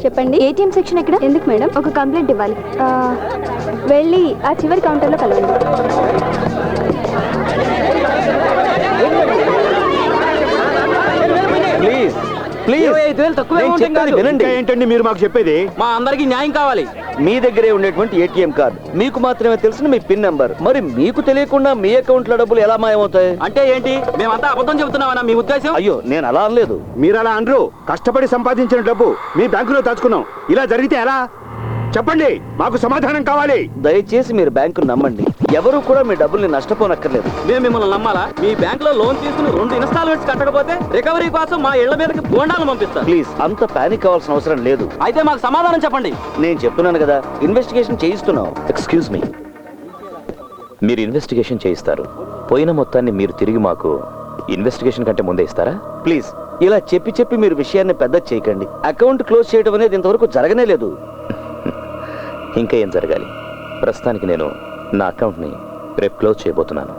చెప్పండి. ATM section ఎక్కడ? ఎందుకు మేడం? ఒక కంప్లైంట్ ఇవ్వాలి. వెళ్ళి ఆ చివరి కౌంటర్లో కలవండి. ప్లీజ్ ప్లీజ్ 25,000 తక్కువే వినండి. ఏంటండి మీరు మాకు చెప్పేది? మా అందరికి న్యాయం కావాలి. మీ దగ్గరే ఉండేటువంటి ఏటీఎం కార్డు, మీకు మాత్రమే తెలిసిన మీ పిన్ నెంబర్, మరి మీకు తెలియకుండా మీ అకౌంట్ లో డబ్బులు ఎలా మాయమవుతాయి? అంటే ఏంటి? మేమంతా అబద్ధం చెబుతున్నామన్నా మీ ఉద్దేశం? అయ్యో, నేను అలా అనలేదు. మీరు అలా అనరు. కష్టపడి సంపాదించిన డబ్బు మీ బ్యాంకులో దాచుకున్నాం. ఇలా జరిగితే ఎలా? చెప్పండి, మాకు సమాధానం కావాలి. దయచేసి మీరు బ్యాంకును నమ్మండి. ఎవరు కూడా మీ డబ్బుల్ని నష్టపోనక్కర్లేదు. మేము మిమ్మల్ని నమ్మాలా? మీ బ్యాంక్ లో లోన్ తీసుకుని 2 ఇన్స్టాల్మెంట్స్ కట్టకపోతే రికవరీ కోసం మా ఇళ్ల మీదకి బోండాలను పంపిస్తాం. ప్లీజ్, అంత పానిక్ అవ్వాల్సిన అవసరం లేదు. అయితే మాకు సమాధానం చెప్పండి. నేను చెప్తున్నాను కదా, ఇన్వెస్టిగేషన్ చేయిస్తున్నాం. ఎక్స్క్యూజ్ మీ, మీరు ఇన్వెస్టిగేషన్ చేయిస్తారు, పోయిన మొత్తాన్ని మీరు తిరిగి మాకు ఇన్వెస్టిగేషన్ కంటే ముందే ఇస్తారా? ప్లీజ్, ఇలా చెప్పి చెప్పి మీరు విషయాన్ని పెద్ద చేయకండి. అకౌంట్ క్లోజ్ చేయడం అనేది ఇంతవరకు జరగనే లేదు. ఇంకా ఏం జరగాలి? ప్రస్తుతానికి నేను నా అకౌంట్ని రేపు క్లోజ్ చేయబోతున్నాను.